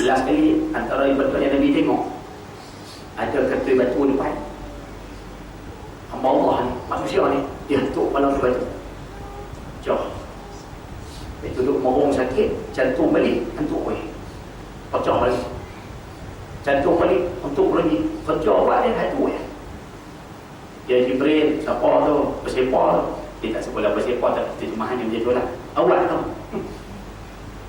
last kali antara ibadah yang Nabi tengok ada ketua batu depan hamba Allah ni, manusia ni, dia hantuk kepala ke batu jauh. Dia duduk merung sakit, jantung balik, hantuk balik, pecah balik, jantung balik, hantuk lagi, pecah balik, hantuk ya. Dia Jibril, siapa tu, bersepa tu, dia tak sebelah bersepa, tak terjemahan yang dia tu lah, awak tu.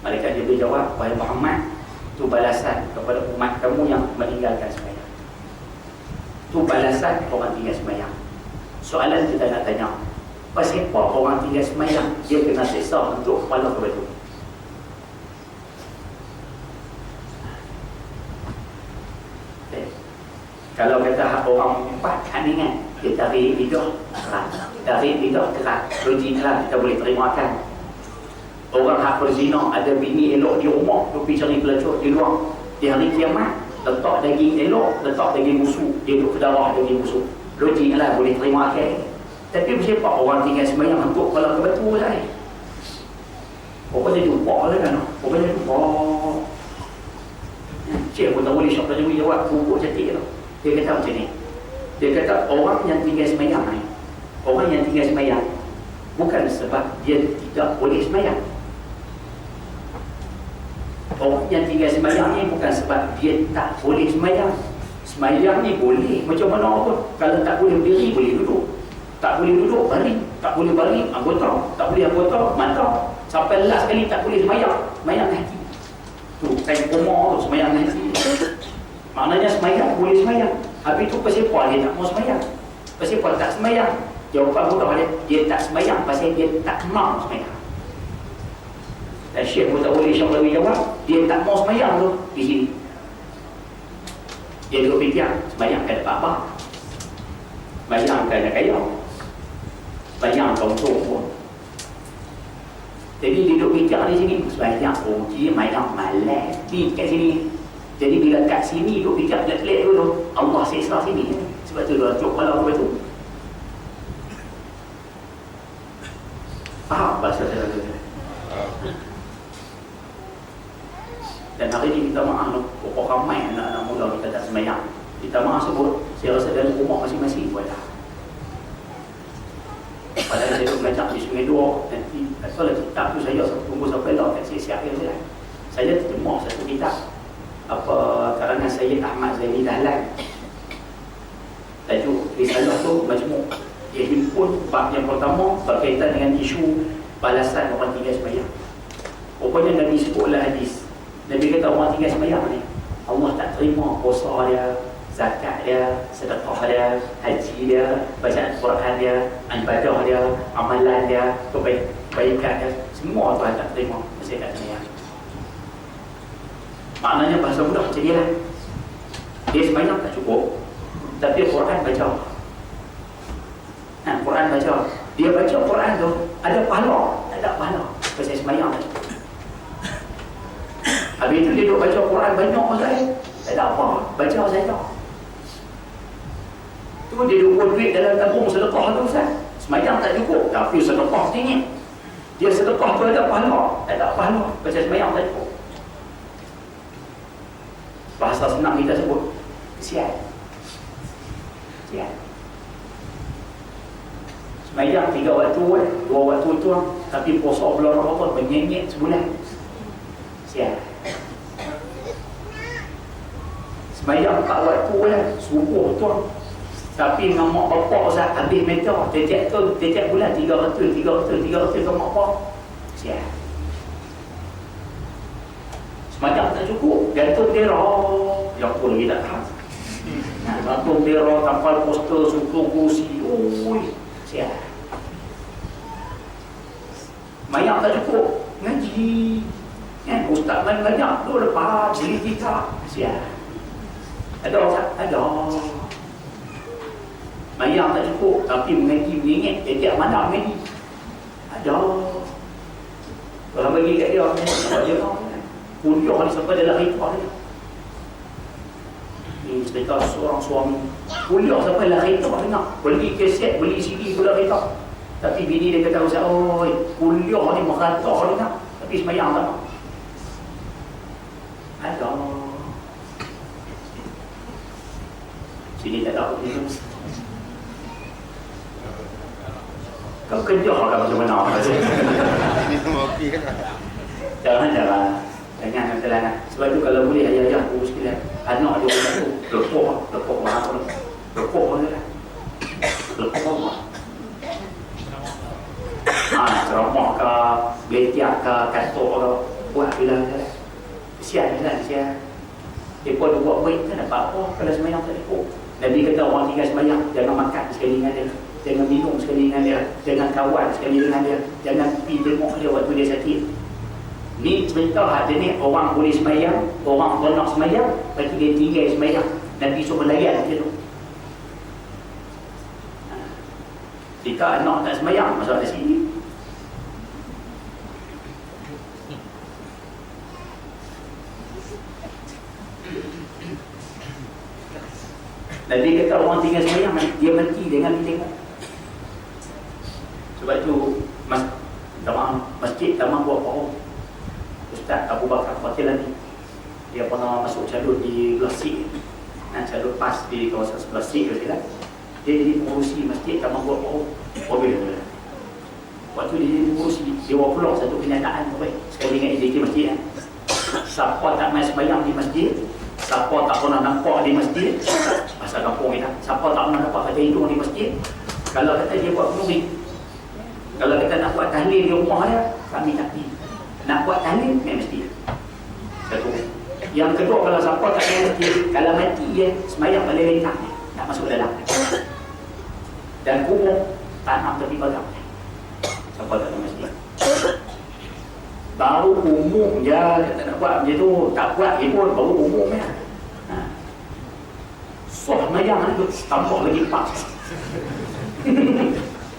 Malaikat Jibril jawab, wahai Muhammad, tu balasan kepada umat kamu yang meninggalkan sembahyang. Tu balasan orang tinggal sembahyang. Soalan kita nak tanya, pasal apa orang tinggal sembahyang dia kena seksa untuk kepala ke batu? Kalau kata orang empat kandungan, dia tarik lidah keras, tarik lidah keras, ruji keras, kita boleh terima makan. Orang hak berzina, ada bini elok di rumah, pergi cari pelacur di luar, di hari kiamat letak daging elok, letak daging busuk, dia duduk ke darah daging busuk, ruji lah, boleh terima makan. Tapi siapa orang tinggal sembahyang untuk kepala ke batu saya? Orang dia jumpa lah kan, orang dia jumpa. Cik pun tak boleh syok tadi jawab, bubuk cantik tu. Dia kata macam ni, dia kata orang yang tinggal sembahyang ni, orang yang tinggal sembahyang bukan sebab dia tidak boleh sembahyang. Orang yang tinggal sembahyang ni bukan sebab dia tak boleh sembahyang. Sembahyang ni boleh macam mana pun. Kalau tak boleh berdiri, boleh duduk. Tak boleh duduk, baring. Tak boleh baring, anggota. Tak boleh anggota, mata. Sampai last kali tak boleh sembahyang, sembahyang hati. Tu, kain koma tu, sembahyang hati. Maknanya sembahyang, boleh sembahyang. Habis tu pasal apa dia tak mau sembahyang? Pasal apa tak sembahyang? Jawapan mudah dia tak sembahyang pasal dia tak mau sembahyang. Dan Syekh pun tak boleh Syekh jawab, dia tak mau sembahyang tu di sini. Dia duduk fikir, sembahyang kan dapat apa? Sembahyang kan nak kaya, sembahyang kau pun. Jadi dia duduk fikir di sini, sembahyang uji, sembahyang malas di kat sini. Jadi bila kat sini duduk fikir lek-lek dulu, Allah seksa sini. Sebab tu dia cuk kepala aku betul. Faham bahasa saya? Dan hari ini minta maaf tu, pokok ramai anak-anak muda kita tak sembahyang. Minta maaf sebut, saya rasa dalam rumah masing-masing pun dah. Padahal saya duduk belajar di Sungai Dua, nanti soal kitab tu saya tunggu sampai lah, tak siap-siap je. Saya terjemah satu kitab, apa karangan Sayyid Ahmad Zaini Dahlan. Tajuk risalah tu majmuk. Dia himpun bab yang pertama berkaitan dengan isu balasan orang tinggal sembahyang. Rupanya Nabi sebutlah hadis. Nabi kata orang tinggal sembahyang ni, Allah tak terima puasa dia, zakat dia, sedekah dia, haji dia, bacaan Quran dia, ibadah dia, amalan dia, kebaikan dia, semua Tuhan tak terima mesti tak sembahyang. Maknanya bahasa mudah macam ni lah. Dia sembahyang tak cukup, tapi Quran baca. Quran baca. Dia baca Quran tu, ada pahala, tak ada pahala. Pasal sembahyang tak cukup. Habis itu dia duduk baca Quran banyak saya, tak ada apa, baca saja. Tu dia duduk duit dalam tabung sedekah tu Ustaz. Sembahyang tak cukup, tapi sedekah tinggi. Dia sedekah tu ada pahala, tak ada pahala. Pasal sembahyang tak cukup. Bahasa senang kita sebut kesian. Kesian. Sembahyang 3 waktu, 2 waktu tu, tapi puasa bulan Ramadan menyenyek sebulan. Kesian. Sembahyang 4 waktu lah, subuh tu, tapi dengan mak bapak Ustaz habis meter, tiap bulan 300 ke mak bapak. Kesian. Sembahyang tak cukup, gantung dera, yang pun lagi tak khas. Gantung dera, tampal poster, sukung kursi, oi, siap. Sembahyang tak cukup, ngaji. Ustaz main banyak tu lepas beli kitab, siap. Ada Ustaz? Ada. Sembahyang tak cukup, tapi mengaji mengingat, tiap malam mengaji. Ada. Orang bagi kat dia, nampak dia kan? Kuliah ni sampai dalam ritual ni. Ini cerita seorang suami kuliah sampai dalam ritual ni nak beli kaset, beli CD dalam ritual. Tapi bini dia kata Ustaz, oi, kuliah ni merata ni nak, tapi sembahyang tak nak. Ada. Sini tak tahu ni. Kau kerja kan macam mana? Jangan. Sebab itu kalau boleh ayah-ayah aku sekalian, anak dia tu lepuk mahal tu. Lepuk mana lah. Lepuk mana. Ceramah ke, betiak ke, katok ke, buat bilang je lah. Kesian. Dia pun buat baik kan dapat apa kalau semayang tak lepuk. Nabi kata orang tinggal semayang, jangan makan sekali dengan dia, jangan minum sekali dengan dia, jangan kawan sekali dengan dia, jangan pergi tengok dia waktu dia sakit. Ni cerita ada ni orang boleh semayang, orang nak semayang, bagi dia tinggal semayang. Nabi suruh layan dia tu. Jika anak tak semayang, masuk di sini. Nabi kata orang tinggal semayang, dia mati dengan ditengok. Sebab itu masjid Taman Buah Pohon, Ustaz Abu Bakar Fatilani, dia pernah masuk calon di belah Sik, calon pas di kawasan sebelah Sik. Dia jadi pengurusi masjid Taman Buah Pohon. Waktu dia jadi pengurusi, dia buat pula satu kenyataan sekali dengan indiki masjid. Siapa tak main semayang di masjid, siapa tak pernah nampak di masjid, bahasa kampung kita, siapa tak pernah nampak kata hidung di masjid, kalau kata dia buat penuri, kalau kata nak buat tahlil di rumah dia, kami tak pergi. Nak buat tahlil, main masjid. Satu. Yang kedua, kalau siapa tak main masjid, kalau mati dia, semayang balik lentang, tak masuk dalam. Dan kubur, tanam tepi bagang. Siapa tak main masjid. Baru umum je, kata nak buat macam tu, tak buat dia pun, baru umum ya. Soh mayang tu, tambah lagi pas.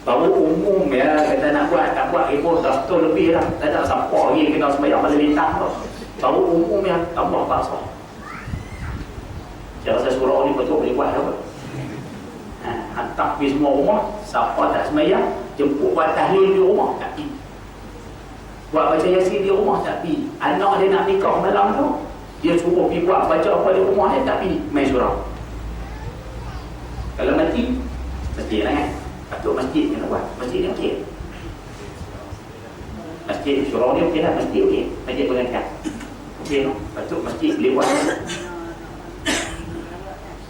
Baru umum ya, kata nak buat, tak buat dia pun, dah setahun lebih dah. Tak ada siapa lagi kena semayang balik lintang tu. Baru umum ya, tambah pas. Saya rasa surau ni betul boleh buat apa. Hantar pergi semua rumah, siapa tak semayang, jemput buat tahlil di rumah, tak pergi. Buat baca Yasin di rumah, tak pergi. Anak dia nak nikah malam tu, dia suruh pergi buat baca apa di rumah dia, tak pergi. Main surau. Kalau mati, mesti lah kan. Patut masjid yang nak buat. Masjid dia okey. Masjid surau dia okey lah, masjid okey. Masjid bergantian. Okey no? Patut masjid boleh buat.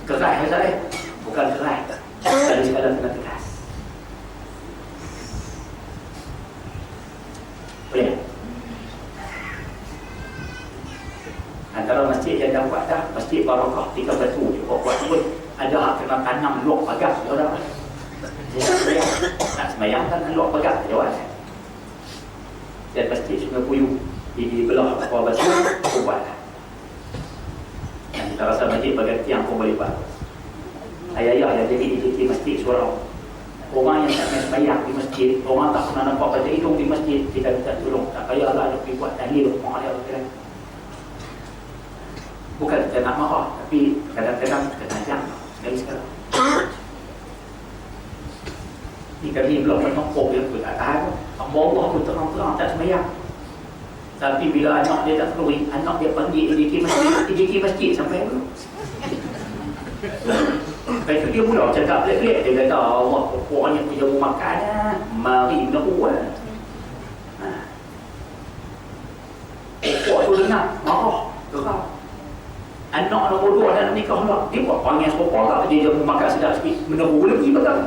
Kerai saya. Bukan kerai. Tadi sekadar kena tegas. Boleh? Antara masjid yang dah buat dah, masjid Barakah 3 batu cukup buat pun ada hak kena tanam luak pagar dia orang. Dia nak semayang kan luak pagar dia orang. Dan masjid Sungai Puyuh di belah bawah batu aku buat. Dan kita rasa masjid bergantian pun boleh buat. Ayah-ayah yang jadi di masjid surau, orang yang tak main semayang di masjid, orang tak pernah nampak baca hidung di masjid, kita minta tolong, tak payahlah ada pergi buat tahlil rumah dia. Bukan kita nak marah, tapi kadang-kadang kita ajak sekali sekarang. Ni kami belum menempuh dia pun tak tahan. Allah pun terang-terang tak semayang. Tapi bila anak dia tak keluar, anak dia panggil indiki masjid sampai dulu. Lepas tu dia pula cakap pelik-pelik. Dia kata Allah pokoknya punya rumah makan, mari meneruan. Pokok tu dengar, marah, gerak. Anak nombor 2 dan nikah pula. Dia buat panggil serupa tak, dia jamu makan sedap sikit, meneru lagi betul.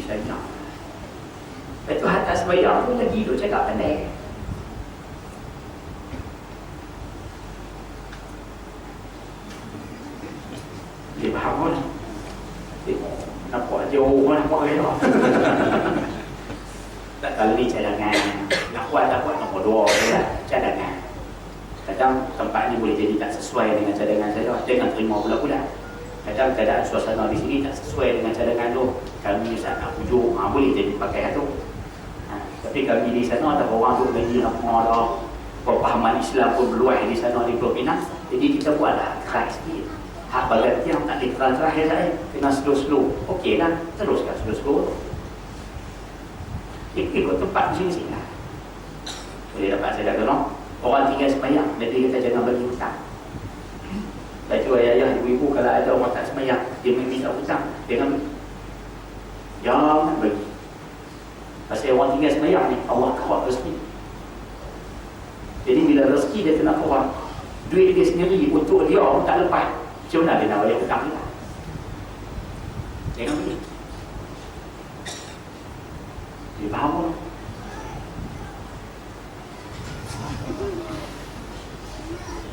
Saya nak. Lepas tu hantar sebayang pun lagi duk cakap pandai. Dia faham pun. Tengok, nampak jauh pun nampak dia. Tak kalau ni cadangan. Nak buat tak buat nombor 2 je lah, cadangan. Kadang tempat ni boleh jadi tak sesuai dengan cadangan saya, jangan terima pula-pula. Kadang keadaan suasana di sini tak sesuai dengan cadangan tu, kami Ustaz nak pujuk, boleh jadi pakai tu. Tapi kami di sana ada orang tu mengaji apa dah, pemahaman Islam pun berluas di sana di Pulau Pinang. Jadi kita buatlah keras sikit. Hak bagian yang tak diterang-terang saya kena slow-slow. Okey lah, teruskan slow-slow. Ikut tempat di sini lah. Boleh dapat saya kata no? Orang tinggal semayang, Nabi kata jangan bagi hutang. Lepas tu ayah-ayah sayang ni, Allah keluar rezeki. Jadi bila rezeki dia kena keluar, duit dia sendiri untuk dia pun tak lepas. Macam mana dia nak bayar hutang dia? Tengok ni. Dia faham pun.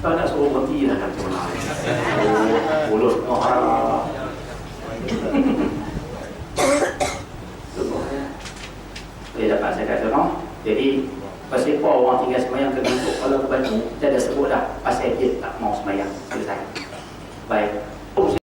Tak nak suruh berhenti lah kata orang. Mulut orang. Boleh dapat saya kata no? Jadi